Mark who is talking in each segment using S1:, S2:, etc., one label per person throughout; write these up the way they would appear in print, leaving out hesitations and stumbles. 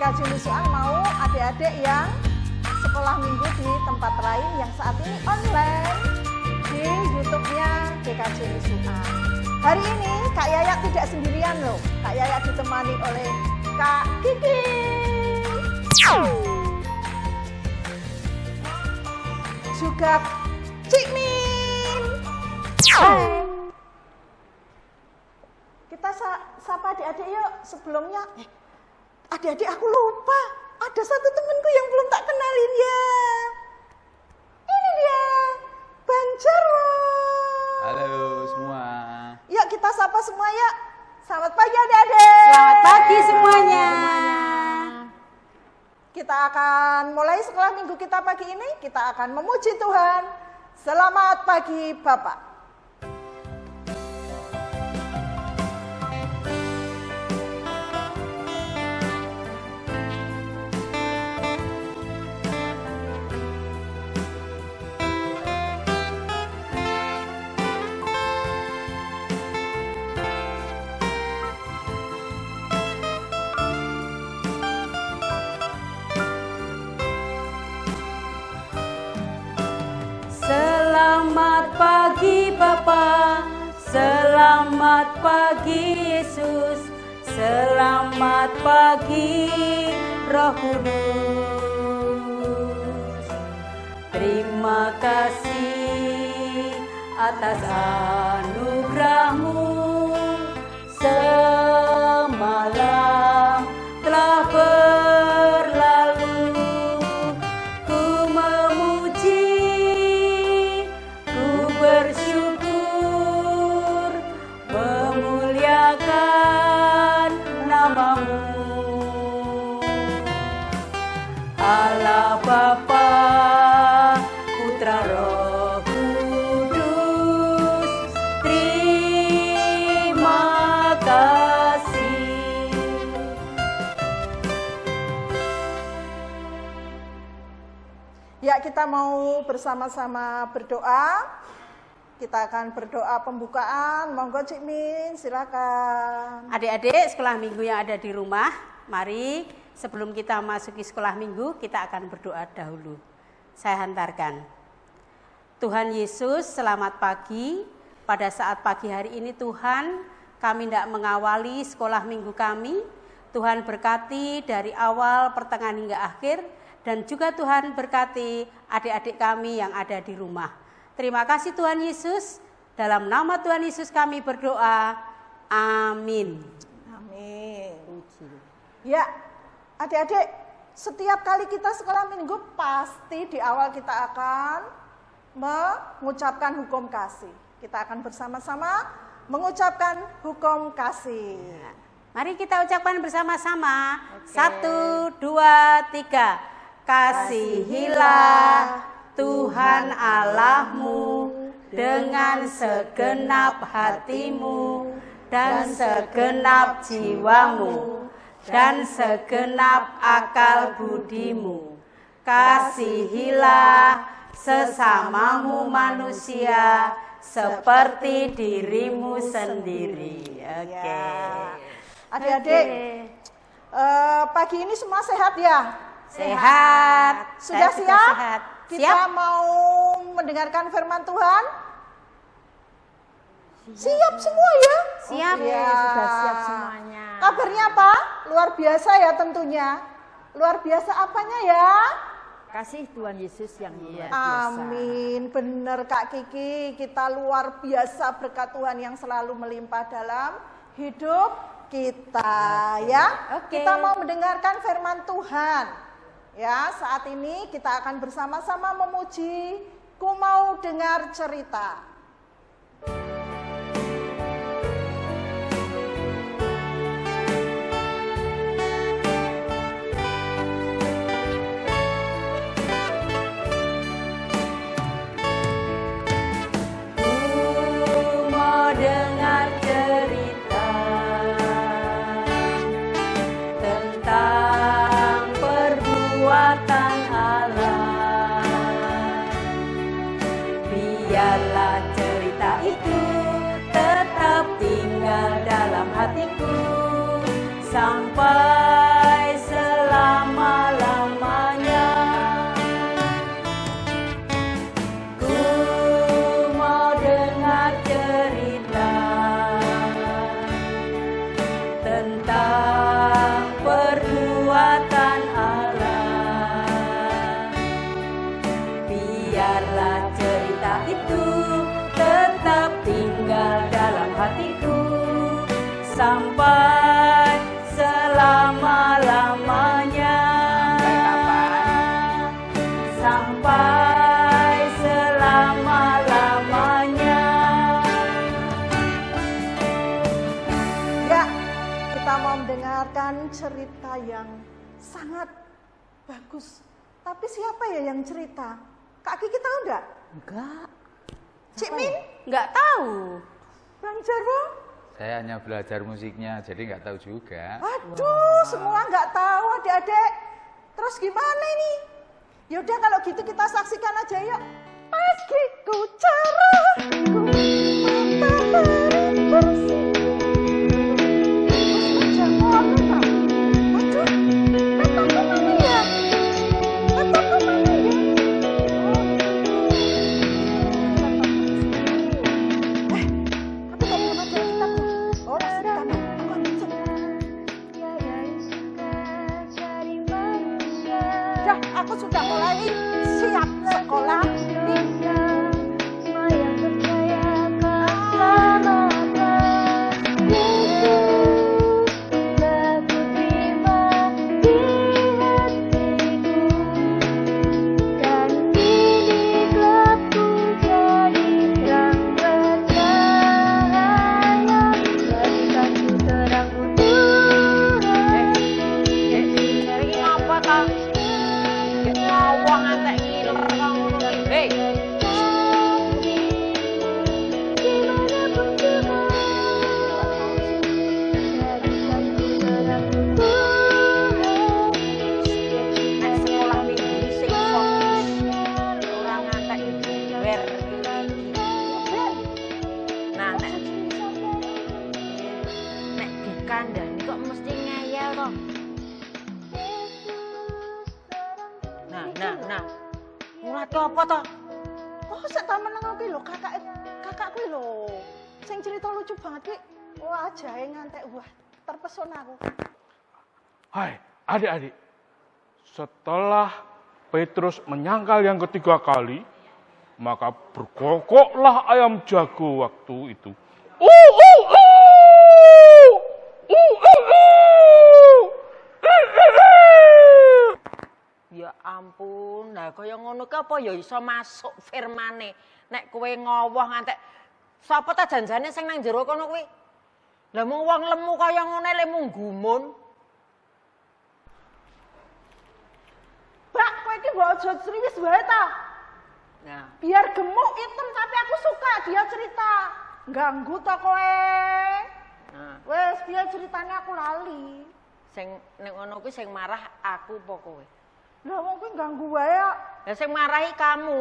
S1: GKJ Nusukan mau adik-adik yang sekolah minggu di tempat lain yang saat ini online di YouTube-nya GKJ Nusukan. Hari ini Kak Yaya tidak sendirian loh. Kak Yaya ditemani oleh Kak Kiki. Juga Cik Min. Kita sapa adik-adik yuk. Sebelumnya, adik-adik aku lupa. Ada satu temanku yang belum tak kenalin ya. Ini dia, Banjarwo.
S2: Halo semua.
S1: Yuk kita sapa semua ya. Selamat pagi adik-adik.
S3: Selamat pagi semuanya.
S1: Kita akan mulai sekolah minggu kita pagi ini. Kita akan memuji Tuhan. Selamat pagi Bapak.
S3: Selamat pagi Bapa, selamat pagi Yesus, selamat pagi Roh Kudus. Terima kasih atas anugerah-Mu, semalam telah berlalu. Ku memuji, bersyukur, memuliakan nama-Mu. Allah Bapa, Putra Roh Kudus, terima kasih.
S1: Ya, kita mau bersama-sama berdoa. Kita akan berdoa pembukaan. Monggo Cik Min, silakan.
S3: Adik-adik sekolah minggu yang ada di rumah, mari sebelum kita masuki sekolah minggu, kita akan berdoa dahulu. Saya hantarkan. Tuhan Yesus, selamat pagi. Pada saat pagi hari ini Tuhan, kami tidak mengawali sekolah minggu kami. Tuhan berkati dari awal, pertengahan hingga akhir. Dan juga Tuhan berkati adik-adik kami yang ada di rumah. Terima kasih Tuhan Yesus. Dalam nama Tuhan Yesus kami berdoa. Amin.
S1: Amin. Ya, adik-adik, setiap kali kita sekolah minggu pasti di awal kita akan mengucapkan hukum kasih. Kita akan bersama-sama mengucapkan hukum kasih.
S3: Mari kita ucapkan bersama-sama. 1, 2, 3. Kasihilah Tuhan Allahmu dengan segenap hatimu dan segenap jiwamu dan segenap akal budimu. Kasihilah sesamamu manusia seperti dirimu sendiri. Oke.
S1: Adik-adik, pagi ini semua sehat ya?
S3: Sehat.
S1: Sudah
S3: Saya
S1: siap?
S3: sehat.
S1: Kita
S3: Siap?
S1: mau mendengarkan firman Tuhan? Siap semua ya?
S3: Siap.
S1: Ya.
S4: Sudah siap semuanya.
S1: Kabarnya apa? Luar biasa ya tentunya. Luar biasa apanya ya?
S4: Kasih Tuhan Yesus yang luar biasa.
S1: Amin. Benar Kak Kiki, kita luar biasa berkat Tuhan yang selalu melimpah dalam hidup kita ya.
S3: Oke.
S1: Kita mau mendengarkan firman Tuhan. Ya, saat ini kita akan bersama-sama memuji. Ku mau dengar cerita.
S3: Biarlah cerita itu tetap tinggal dalam hatiku sampai selamanya. mendengar cerita tentang perbuatan Allah. Biarlah cerita itu tetap tinggal dalam hatiku sampai selama-lamanya. Sampai selama-lamanya.
S1: Ya, kita mau mendengarkan cerita yang sangat bagus. Tapi siapa ya yang cerita? Kak Kiki tahu enggak?
S3: Enggak.
S1: Cik Min?
S3: Enggak tahu.
S1: Bang Jarwo?
S2: Saya hanya belajar musiknya, jadi nggak tahu juga.
S1: Aduh, semua nggak tahu adik-adik. Terus gimana ini? Yaudah kalau gitu kita saksikan aja yuk. Pagiku cerahku, matahari bersih. Mas Jarwo apa tak? Aduh, kataku mana ya? Kataku mana ya? Aku tak pernah ceritaku. Oh, cerita no. Aku ngecek. Dah, aku sudah mulai siap sekolah minggu.
S4: Apa toh?
S1: Oh, saya tak meneng iki lho, kakakku lho. Sing cerita lucu banget ki. Wah, jahe ngantek wah, terpesona aku.
S5: Hai, adik-adik. Setelah Petrus menyangkal yang ketiga kali, maka berkokoklah ayam jago waktu itu.
S4: Ya ampun, nah kaya ngono ki apa ya iso masuk firmane. Nek kowe ngowoh ngantek sapa ta janjane sing nang jero kono kuwi? Lah mung wong lemu kaya ngene le mung gumun.
S1: Bak, kowe iki mbok aja serius wae ta.
S4: Nah,
S1: Biar gemuk item tapi aku suka dia cerita. Ganggu to kowe.
S4: nah,
S1: Wes, biar ceritanya aku lali.
S4: sing nek ngono kuwi sing marah aku apa kowe?
S1: Lah wong kuwi ganggu wae kok.
S4: Lah sing marahi kamu.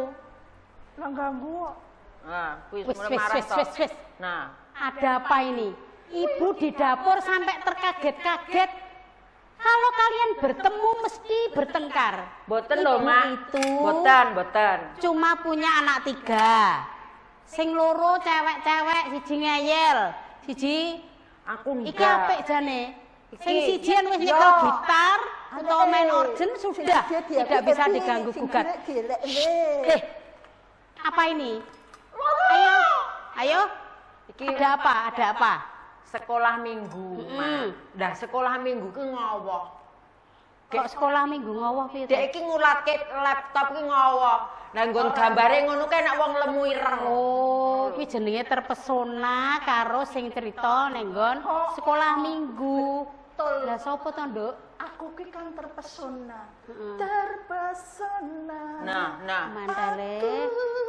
S1: Lah ganggu kok.
S4: Nah, kuwi
S3: Wis,
S4: mulai
S3: wis,
S4: marah
S3: wis,
S4: toh.
S3: wis, wis.
S4: Nah,
S3: Ada apa ini? Ibu di dapur sampai terkaget-kaget. Kalau kalian bertemu mesti bertengkar.
S4: boten
S3: Ibu
S4: lho, Mak.
S3: itu
S4: Boten.
S3: cuma punya anak 3. Sing loro cewek-cewek, siji ngeyel, siji
S4: Aku
S3: iki
S4: enggak.
S3: apik jane. Sing
S4: Iki.
S3: sijian wis
S1: Yo.
S3: nyekel gitar atau main organ sudah
S1: Dia
S3: tidak bisa diganggu gugat. Eh, apa ini? Ayo.
S4: Iki
S3: Ada apa? Ada apa?
S4: sekolah minggu, Mak. Dah sekolah minggu ki ngowoh.
S3: Kok sekolah minggu ngowoh piye?
S4: Dek iki ngulatke laptop ki ngowoh. Lah nggon gambare ngono kae nek wong lemu ireng.
S3: Oh, kuwi jenenge terpesona karo sing cerita ning nggon sekolah minggu.
S1: Betul.
S3: Lah sapa to, Nduk?
S1: Aku ki kan terpesona. Terpesona.
S4: Nah.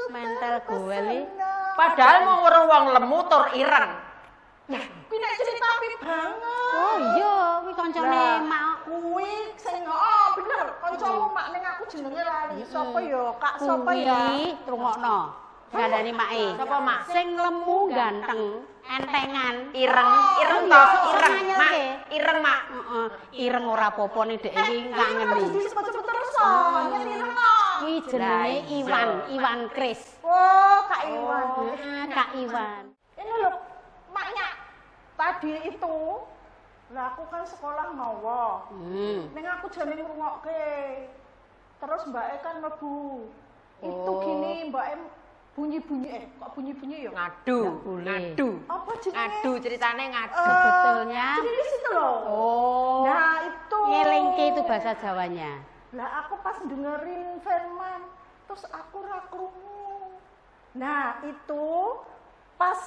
S3: Mental goweli.
S4: Padahal mau weruh wong lemu tur ireng.
S1: Kuwi nek cerita apik banget.
S3: Oh iya, kuwi kancane
S1: Lah,
S3: mak.
S1: kuwi sing bener, kancamu mak ning aku jenenge lali. Sapa ya? Kak sapa ya?
S3: Kuwi rungokno. Ngandani make.
S4: Sapa, Mak?
S3: Sing lemu ganteng, entengan.
S4: Ireng
S3: Oh,
S4: toh,
S3: iya,
S4: ireng,
S3: sok
S4: Mak.
S3: nganyelke.
S4: Ireng, Mak.
S3: Heeh, ireng ora apa-apa nih Dek iki ngangeni.
S1: Jadi cepet-cepet terus. Nyet ireng.
S3: Iki jenenge Iwan Kris.
S1: Oh, Kak Iwan.
S3: Kak Iwan.
S1: Ini loh, maknya tadi itu, lah aku kan sekolah mawa. Ning aku jane ngrungokke. Terus Mbak kan mlebu. Itu gini Mbak bunyi-bunyi kok bunyi-bunyi ya?
S4: Ngadu.
S1: Apa jenenge?
S4: Ngadu ceritane ngadu.
S3: Sebetulnya
S1: Jenis itu loh.
S3: oh.
S1: Nah, itu.
S3: Ngelingke itu bahasa Jawanya.
S1: Lah aku pas dengerin firman, terus aku ra krungu. Nah, itu pas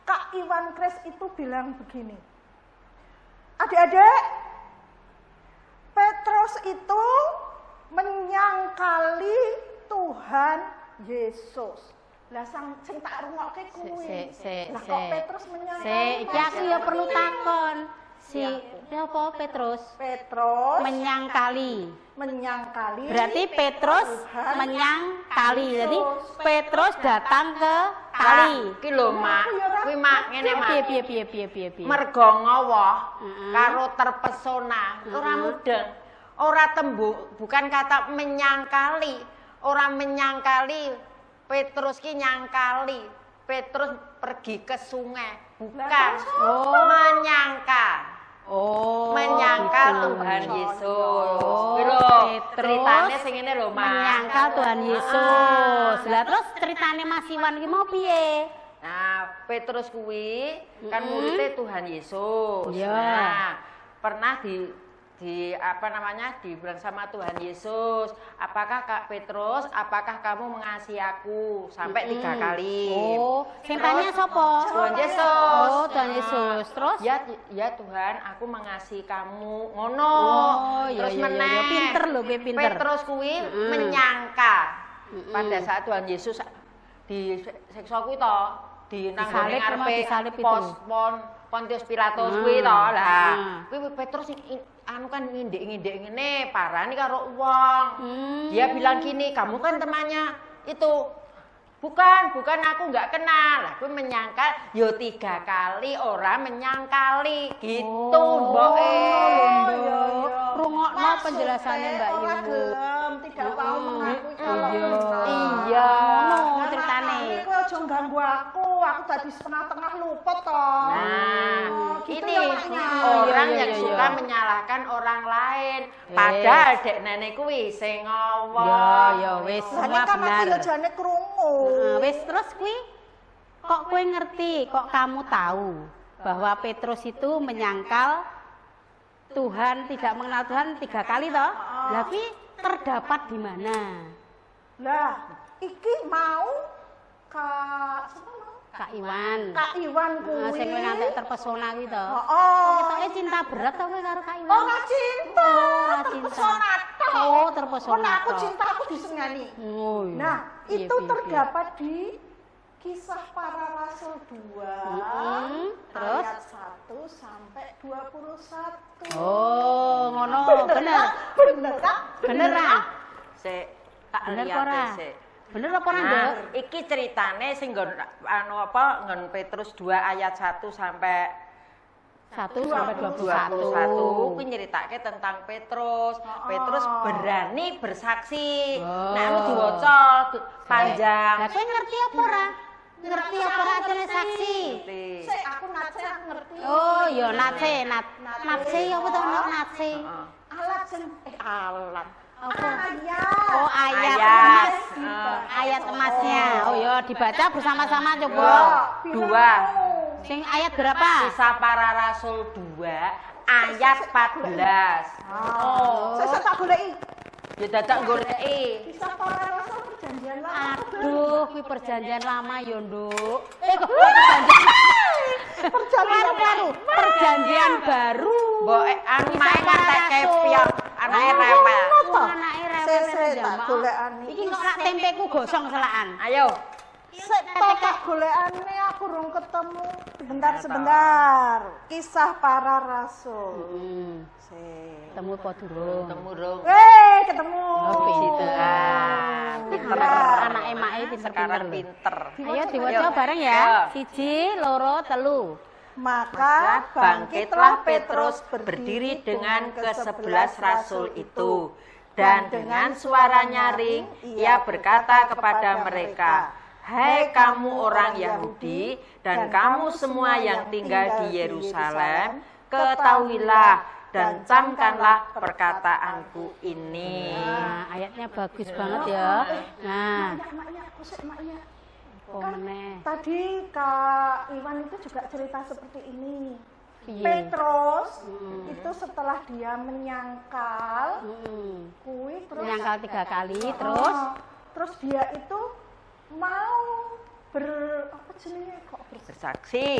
S1: Kak Iwan Kris itu bilang begini. Adik-adik, Petrus itu menyangkali Tuhan Yesus. Lah sing tak rungokke kuwi. Lah kok Petrus menyangkali?
S3: Iki aku ya perlu takon. Apa Petrus?
S1: Petrus
S3: Menyangkali. Berarti Petrus
S1: Tuhan
S3: menyangkali. Jadi
S1: Yesus.
S3: Petrus datang ke kali.
S4: Iki lho, Mak. Kuwi Mak ngene, Mak.
S3: Piye.
S4: Mergo ngowoh karo terpesona, ora mudeng. Ora bukan kata menyangkali. Ora menyangkali. Petrus ki nyangkali. Petrus pergi ke sungai, bukan menyangka. Menyangkal
S3: gitu.
S4: Tuhan Yesus.
S3: Oh,
S4: Kuwi lho,
S3: Petrus
S4: ceritane sing ngene lho, Mak.
S3: menyangkal Tuhan Yesus. Lah terus ceritane Mas Iwan ki mau piye?
S4: Nah, Petrus kuwi kan muridnya Tuhan Yesus.
S3: Iya.
S4: Nah, pernah dibilang sama Tuhan Yesus, apakah Kak Petrus, apakah kamu mengasihi aku? Sampai 3 kali.
S3: Oh, sing tanya sapa?
S4: Tuhan Yesus.
S3: Oh, Tuhan Yesus. Terus?
S4: Ya Tuhan, aku mengasihi kamu. Ngono.
S3: Oh,
S4: Terus
S3: iya,
S4: meneh.
S3: iya. Pinter lho, pinter.
S4: Petrus kuwi menyangka. Pada saat Tuhan Yesus disiksa kuwi to, dinanggone
S3: Disalib,
S4: ngarepe
S3: disalib itu.
S4: Pontius Pilatus kuwi to. Lah, kuwi Petrus anu kan ngindik-ngindik ngene, parani karo wong. Dia bilang gini, kamu kan temannya itu. Bukan aku nggak kenal. Aku menyangkal, yo 3 kali orang menyangkali gitu, mboke.
S3: Rungokno penjelasannya Mbak
S1: Ora
S3: Ibu.
S1: gelem, tidak mau mengakui kalau
S4: Iya.
S3: Ngono ceritane.
S1: Kowe aja ganggu aku tadi setengah-tengah luput toh.
S4: Nah,
S1: gitu
S4: ini
S1: ya, maknya.
S4: orang
S3: Iya,
S4: yang
S3: iya,
S4: suka
S3: iya.
S4: menyalahkan orang lain. Padahal dek nenek kuwi sing ngowong.
S3: Ya wis
S1: Lah
S3: semua
S1: nek kan aku
S3: benar.
S1: ya jane krungu.
S3: Wis terus kuwi kok kowe ngerti, kok kamu tahu bahwa Petrus itu menyangkal Tuhan, tidak mengenal Tuhan 3 kali toh? Lah kuwi terdapat di mana?
S1: Lah, iki mau Kak siapa mau?
S3: Kak Iwan.
S1: Kak Iwan kuwi.
S3: Sing kowe ngantek terpesona kuwi to.
S1: Heeh.
S3: Ketoke cinta berat to kowe karo Kak Iwan?
S1: Ora cinta.
S3: Ora cinta.
S1: Terpesona tok.
S3: Oh, terpesona
S1: Kon aku
S3: tok.
S1: cinta aku disengani.
S3: Oh, iya.
S1: Nah,
S3: Piye,
S1: itu
S3: piye,
S1: terdapat di Kisah Para Rasul 2
S3: Terus?
S1: ayat 1 sampai 21.
S3: piye? Oh, ngono. Bener.
S1: Bener kan?
S3: Beneran.
S4: Sik tak
S3: Bener
S4: lihat
S3: ora?
S4: sik.
S3: Bener apa ora, Nduk?
S4: Nah, iki ceritane sing nggon Petrus 2 ayat 1 sampai
S3: 1 sampai
S4: 21
S3: 21.
S4: kuwi nyeritake tentang Petrus. Petrus berani bersaksi.
S3: Oh.
S4: Nah, anu diwaca panjang.
S3: Lah kowe ngerti apa ora? Ngerti apa ora jenenge saksi?
S1: Sik aku nace aku ngerti.
S3: Oh, ya natse ya apa to natse?
S1: Alat sing alat.
S3: Apa?
S1: Ayat.
S3: Oh, ayat
S4: Ayat.
S3: emas. Ayat emasnya. Oh ya, dibaca bersama-sama coba.
S4: Dua.
S3: Sing ayat berapa?
S4: Kisah Para Rasul 2 ayat 14.
S1: Oh. Sesuk tak goleki.
S4: Ya dadak goleki.
S1: Kisah Para Rasul perjanjian lama.
S3: Aduh, kuwi perjanjian lama ya, Nduk. Kok
S1: Perjanjian baru.
S3: perjanjian baru.
S4: Mbok anu mae kan tak
S3: Rasul.
S4: kepiok, anake rewel.
S3: Oh, anake rewel.
S1: Sesuk tak
S3: jamaah.
S1: golekani.
S3: Iki kok rak tempeku gosong selakan.
S4: Ayo.
S1: Sik tak golekane aku rung ketemu. Sebentar. Kisah Para Rasul. Sik.
S3: Temu apa durung?
S4: Temurung.
S1: Ketemu.
S3: Oh, pinter.
S4: Pinter.
S3: Anake mae
S4: Sekarang
S3: pinter.
S4: pinter.
S3: Ayo diwaca bareng ya.
S4: Ayo.
S3: 1, 2, 3.
S1: Maka
S4: Bangkitlah Petrus berdiri dengan ke-11 rasul itu. Dan dengan suara nyaring, ia berkata kepada mereka, "Hai kamu orang Yahudi dan kamu semua yang tinggal di Yerusalem, ketahuilah dan camkanlah perkataanku ini."
S3: Nah, ayatnya bagus banget ya. Nah,
S1: Kan tadi Kak Iwan itu juga cerita seperti ini. Petrus itu setelah dia menyangkal terus
S3: menyangkal 3 kali,
S1: terus dia itu mau apa jenenge kok
S4: Bersaksi,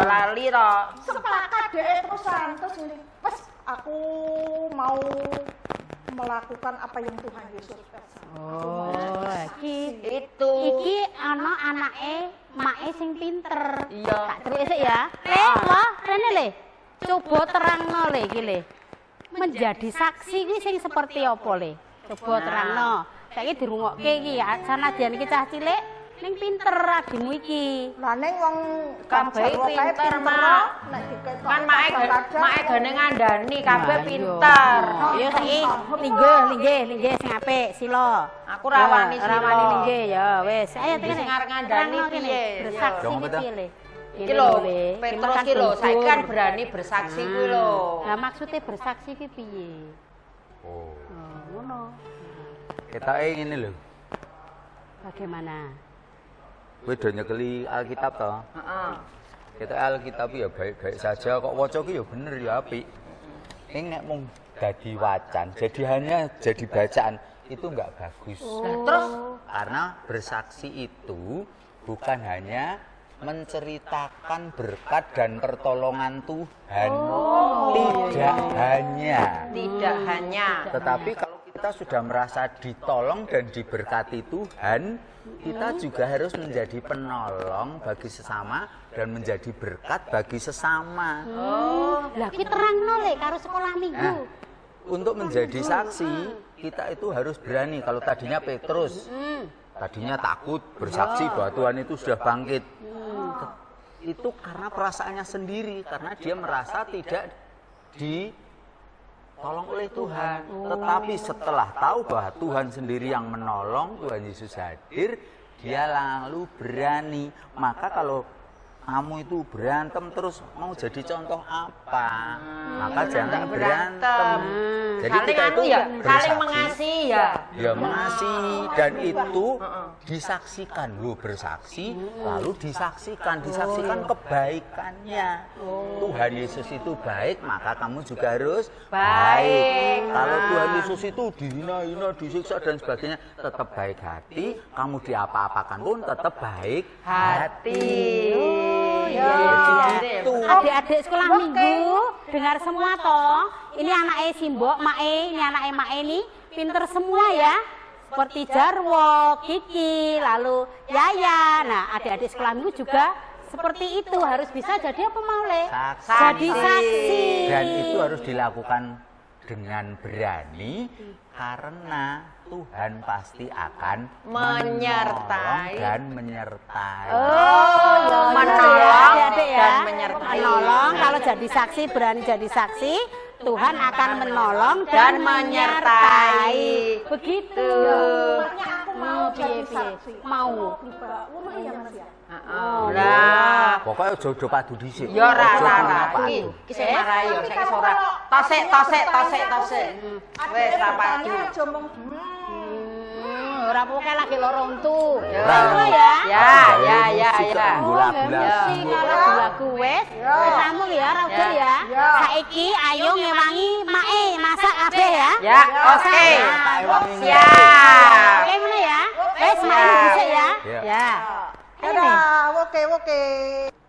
S4: lali toh.
S1: sepakat deh terus ini pas aku mau melakukan apa yang Tuhan Yesus pesan.
S3: Iki ana anake make sing pinter.
S4: Iya.
S3: Tak terus sik ya. Wah, rene le. Coba terangno le iki le. Menjadi saksi kuwi sing seperti apa le? Coba terangno. Saiki dirungokke iki ya, sanadyan iki cah cilik ning pinter adimu iki.
S1: Lah ning wong
S4: Kabeh
S1: Jarwo kae
S4: pinter, Mak.
S1: nek diketok
S4: Kan mae gane ngandani kabeh
S3: Nah,
S4: pinter.
S3: Iya saiki linggih sing apik sila.
S4: Aku rawani sila.
S3: Rawani linggih ya wis. Ayo tekan.
S4: Sing arep ngandani piye?
S3: Bersaksi
S2: Dong,
S3: iki
S2: betul.
S3: piye le?
S4: Iki lho, Petrus iki lho, saiki kan berani bersaksi kuwi lho.
S3: Lah maksudnya bersaksi ki piye?
S2: Oh.
S3: Ngono.
S2: Ketoke ngene lho.
S3: Bagaimana?
S2: Kowe do nyekeli Alkitab to?
S4: Heeh.
S2: Ketoke Alkitab ya baik-baik saja kok waca ki ya bener ya apik. Ning nek mung dadi wacan, jadi bacaan itu enggak bagus.
S4: Terus
S2: Karena bersaksi itu bukan hanya menceritakan berkat dan pertolongan Tuhan. Tidak hanya. Tetapi kalau kita sudah merasa ditolong dan diberkati Tuhan, kita juga harus menjadi penolong bagi sesama dan menjadi berkat bagi sesama.
S3: Lah ki terangno le karo sekolah minggu.
S2: Nah, untuk menjadi saksi, kita itu harus berani. Kalau tadinya Petrus, tadinya takut bersaksi bahwa Tuhan itu sudah bangkit. Itu karena perasaannya sendiri, karena dia merasa tidak ditolong oleh Tuhan. Tetapi setelah tahu bahwa Tuhan sendiri yang menolong, Tuhan Yesus hadir, dia lalu berani. Maka kalau kamu itu berantem terus mau jadi contoh apa? Maka jangan berantem. Jadi
S4: saling
S2: kita itu
S4: ya, saling
S2: bersaksi.
S4: mengasihi ya.
S2: Ya mengasihi dan itu disaksikan lu bersaksi lalu disaksikan kebaikannya. Tuhan Yesus itu baik maka kamu juga harus baik. Kalau Tuhan Yesus itu dihina-hina, disiksa dan sebagainya tetap baik hati, kamu diapa-apakan pun tetap baik hati.
S3: Gitu. Adik-adik sekolah minggu, dengar semua toh. Ini anaknya Simbok, Mae, ini anaknya Mae ini pinter semua ya. Seperti Jarwo, Kiki, lalu Yaya. Nah, adik-adik sekolah minggu juga seperti itu harus bisa jadi apa mau le? Jadi saksi.
S2: Dan itu harus dilakukan dengan berani karena Tuhan pasti akan
S4: Menyertai.
S2: menyertai.
S4: Menolong
S3: adik-adik ya.
S4: dan menyertai.
S3: Menolong kalau jadi saksi, berani jadi saksi, Tuhan akan menolong dan menyertai. Begitu.
S1: Makanya aku mau jadi saksi.
S3: Mau.
S1: Ngono ya Mas ya.
S4: Lah,
S2: Pokoknya jodoh padu dhisik.
S4: ya ora
S2: Ojo
S4: ora.
S2: padu.
S4: Iki sing marahi yo, saiki ora. Tosek. Wis ra padu.
S1: Aja mung
S3: Ora pokoke lagi loro untu.
S4: Ya.
S3: Ya.
S2: Gula-gula.
S3: Musik lagu-lagu wis. Wis rampung ya, ra udah ya. Saiki ayo ngewangi Mae masak kabeh ya.
S4: Ya, oke. Siap.
S3: Oke ngono ya. Wis Mae dhisik ya. Ya.
S1: Dadah, oke.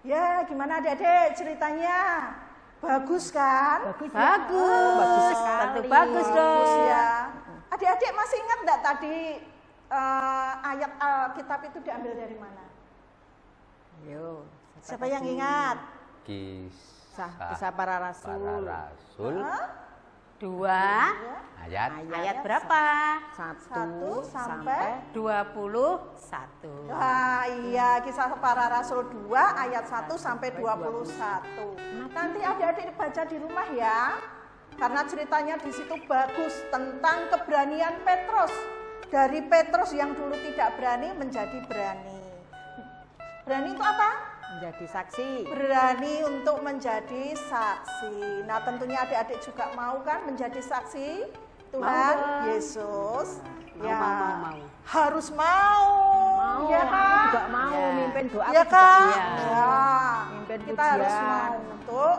S1: Ya, gimana adik-adik ceritanya? Bagus kan?
S3: Bagus sekali. Bagus dong.
S1: Bagus ya. Adik-adik masih ingat enggak tadi ayat Alkitab itu diambil dari mana? Siapa yang ingat?
S2: Kisah para rasul.
S3: Dua. Ayat berapa?
S1: 1 sampai
S3: 21.
S1: Wah, iya, Kisah Para Rasul 2 ayat 1 sampai 21. Nanti adik-adik baca di rumah ya. Karena ceritanya di situ bagus tentang keberanian Petrus. Dari Petrus yang dulu tidak berani menjadi berani. Berani itu apa?
S4: Menjadi saksi.
S1: Berani untuk menjadi saksi. Nah, tentunya adik-adik juga mau kan menjadi saksi Tuhan Yesus.
S3: Mau.
S1: Harus mau. Ya kan?
S4: Juga mau mimpin doa.
S1: Ya kan?
S4: Iya.
S1: Ya.
S4: Mimpin
S1: Kita harus
S4: pujian.
S1: mau untuk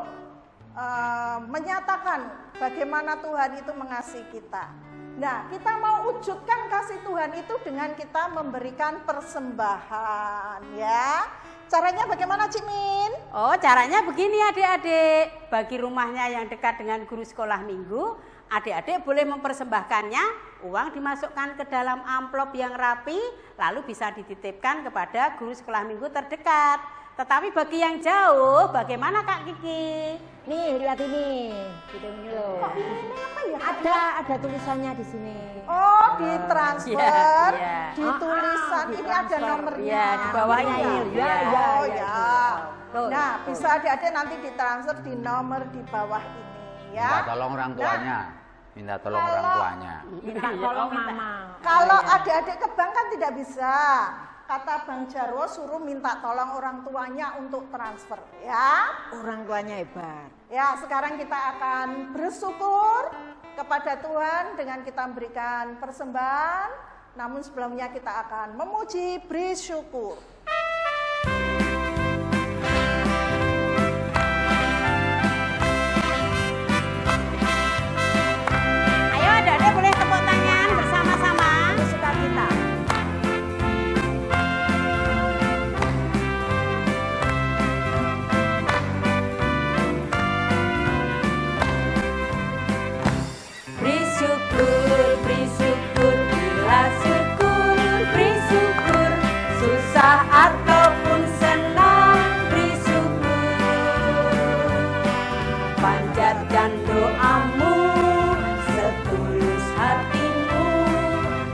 S1: menyatakan bagaimana Tuhan itu mengasihi kita. Nah, kita mau wujudkan kasih Tuhan itu dengan kita memberikan persembahan, ya. Caranya bagaimana, Cik Min?
S3: Oh, caranya begini adik-adik. Bagi rumahnya yang dekat dengan guru sekolah minggu, adik-adik boleh mempersembahkannya, uang dimasukkan ke dalam amplop yang rapi, lalu bisa dititipkan kepada guru sekolah minggu terdekat. Tetapi bagi yang jauh, bagaimana Kak Kiki?
S4: Nih, lihat ini. Gitu ini loh.
S1: Kok ini apa ya?
S4: Ada tulisannya di sini.
S1: Oh, ditransfer,
S3: Iya.
S1: di tulisan ini ada nomornya.
S3: Iya, di bawahnya ini.
S4: Ya,
S1: Oh
S4: ya,
S1: ya.
S4: Tuh,
S1: Nah, bisa adik-adik nanti ditransfer di nomor di bawah ini,
S2: Minta
S1: ya.
S2: tolong orang tuanya. Minta tolong orang tuanya.
S4: Minta tolong mama.
S1: Kalau adik-adik ke bank kan tidak bisa. Kata Bang Jarwo suruh minta tolong orang tuanya untuk transfer, ya.
S4: Orang tuanya hebat.
S1: Ya, sekarang kita akan bersyukur kepada Tuhan dengan kita memberikan persembahan. Namun sebelumnya kita akan memuji, beri syukur.
S3: Ayo adik-adik boleh tepuk tangan bersama-sama.
S4: Suka kita.
S3: Beri syukur, bila syukur, beri syukur. Susah ataupun senang, beri syukur. Panjatkan doamu, setulus hatimu.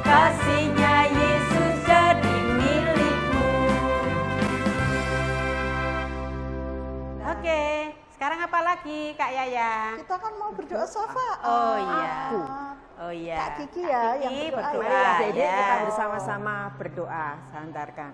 S3: Kasihnya Yesus jadi milikmu. Oke, sekarang apa lagi Kak Yaya?
S1: Kita kan mau berdoa syafaat.
S3: Oh iya. Oh iya.
S1: Kak Kiki ya yang
S3: Kiki
S1: berdoa.
S3: berdoa.
S1: ya.
S4: Adik-adik
S3: ya.
S4: kita bersama-sama berdoa, saya hantarkan.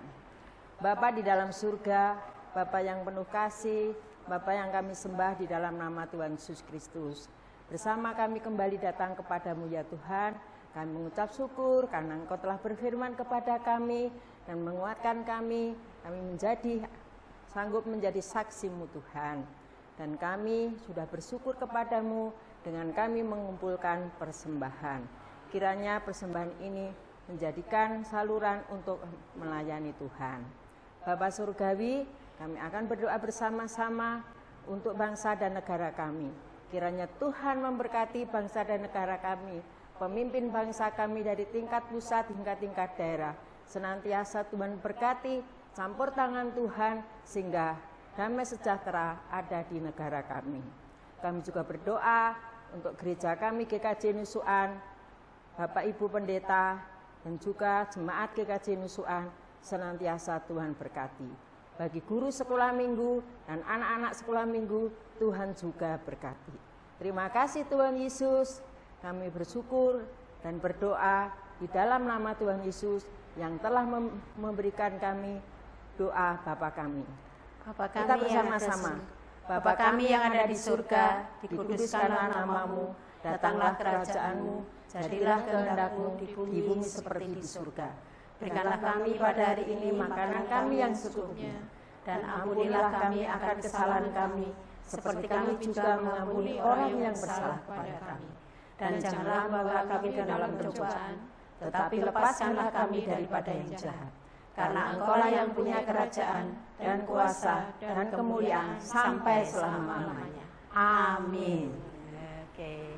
S4: Bapa di dalam surga, Bapa yang penuh kasih, Bapa yang kami sembah di dalam nama Tuhan Yesus Kristus. Bersama kami kembali datang kepadamu ya Tuhan, kami mengucap syukur karena Engkau telah berfirman kepada kami dan menguatkan kami menjadi sanggup menjadi saksi-Mu Tuhan. Dan kami sudah bersyukur kepadamu dengan kami mengumpulkan persembahan. Kiranya persembahan ini menjadikan saluran untuk melayani Tuhan. Bapa Surgawi, kami akan berdoa bersama-sama untuk bangsa dan negara kami. Kiranya Tuhan memberkati bangsa dan negara kami, pemimpin bangsa kami dari tingkat pusat hingga tingkat daerah. Senantiasa Tuhan berkati, campur tangan Tuhan sehingga damai sejahtera ada di negara kami. Kami juga berdoa untuk gereja kami GKJ Nusuan, Bapak Ibu Pendeta, dan juga jemaat GKJ Nusuan, senantiasa Tuhan berkati. Bagi guru sekolah minggu dan anak-anak sekolah minggu, Tuhan juga berkati. Terima kasih Tuhan Yesus, kami bersyukur dan berdoa di dalam nama Tuhan Yesus yang telah memberikan kami doa Bapa kami.
S3: Bapa
S4: Kita
S3: kami
S4: bersama-sama.
S3: Bapa kami yang ada di surga, dikuduskanlah namamu, datanglah kerajaanmu, jadilah kehendak-Mu di bumi seperti di surga. Berikanlah kami pada hari ini makanan kami yang secukupnya, dan ampunilah kami akan kesalahan kami, seperti kami juga mengampuni orang yang bersalah kepada kami. Dan janganlah membawa kami ke dalam pencobaan, tetapi lepaskanlah kami daripada yang jahat. Karena Engkaulah yang punya kerajaan dan kuasa dan kemuliaan sampai selama-lamanya. Amin. Oke.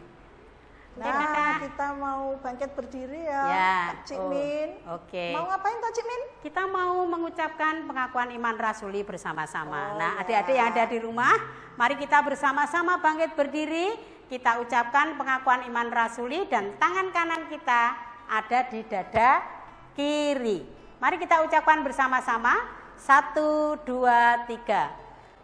S1: Nah, kita mau bangkit berdiri ya,
S3: Ya,
S1: Cik Min.
S3: Oke.
S1: Mau ngapain Kak Cik Min?
S3: Kita mau mengucapkan pengakuan iman rasuli bersama-sama.
S1: Oh,
S3: Nah,
S1: ya.
S3: adik-adik yang ada di rumah, mari kita bersama-sama bangkit berdiri. Kita ucapkan pengakuan iman rasuli dan tangan kanan kita ada di dada kiri. Mari kita ucapkan bersama-sama. 1, 2, 3.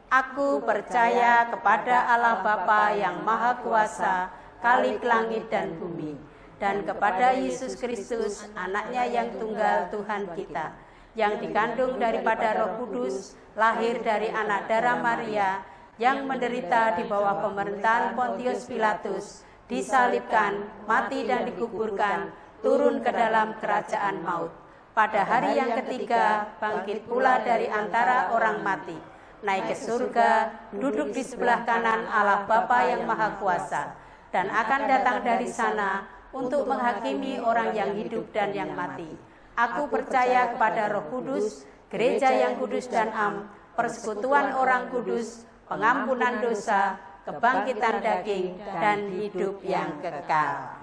S3: Aku percaya kepada Allah Bapa yang Maha Kuasa, Khalik langit dan bumi, dan kepada Yesus Kristus, anaknya yang tunggal Tuhan kita, yang dikandung daripada Roh Kudus, lahir dari anak darah Maria, yang menderita di bawah pemerintahan Pontius Pilatus, disalibkan, mati dan dikuburkan, turun ke dalam kerajaan maut. Pada hari yang ketiga, bangkit pula dari antara orang mati, naik ke surga, duduk di sebelah kanan Allah Bapa yang Maha Kuasa, dan akan datang dari sana untuk menghakimi orang yang hidup dan yang mati. Aku percaya kepada Roh Kudus, gereja yang kudus dan am, persekutuan orang kudus, pengampunan dosa, kebangkitan daging, dan hidup yang kekal.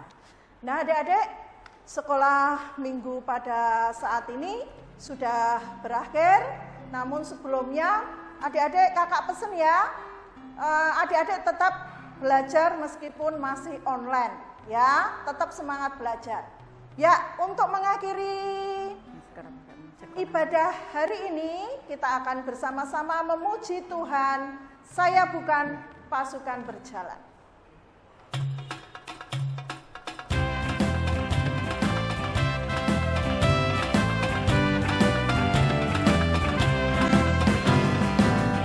S1: Nah, adik-adik, sekolah minggu pada saat ini sudah berakhir. Namun sebelumnya, adik-adik kakak pesen ya, adik-adik tetap belajar meskipun masih online, ya, tetap semangat belajar. Ya, untuk mengakhiri ibadah hari ini, kita akan bersama-sama memuji Tuhan. Saya bukan pasukan berjalan.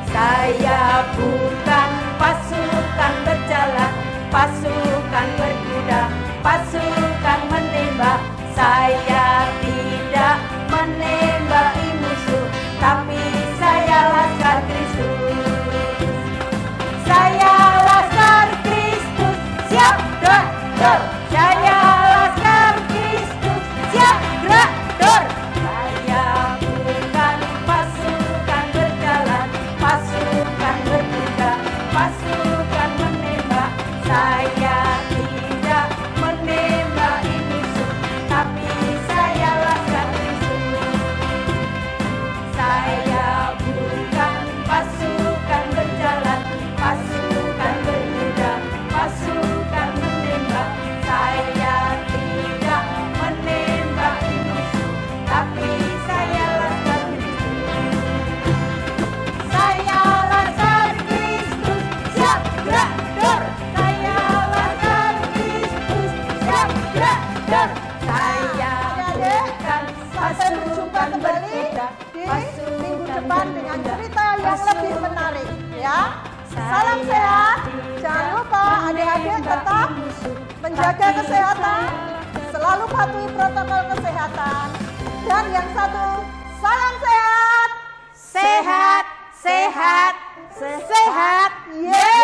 S3: Saya bukan pasukan berjalan, pasukan berkuda, pasukan menembak. Saya tidak menembaki musuh, tapi saya laskar Kristus. Saya laskar Kristus, siap dor dor. Saya laskar Kristus, siap gerak dor. Saya bukan pasukan berjalan, pasukan berkuda, pasukan menembak. Saya tidak menembaki musuh, tapi saya laskar Kristus. Saya bukan pasukan berjalan, pasukan berkuda, pasukan menembak. Saya tidak menembaki musuh, tapi saya laskar Kristus. Saya laskar Kristus, siap gerak dor. Saya laskar Kristus, siap gerak dor. Saya bukan
S1: Sampai berjumpa
S3: pasukan
S1: kembali
S3: berkuda,
S1: di
S3: pasukan
S1: minggu depan dengan cerita yang lebih
S3: pasukan
S1: menarik, ya. Salam sehat. Jangan lupa adik-adik tetap menjaga kesehatan, selalu patuhi protokol kesehatan. Dan yang satu, salam sehat.
S3: sehat, sehat, sehat.
S1: Yeay.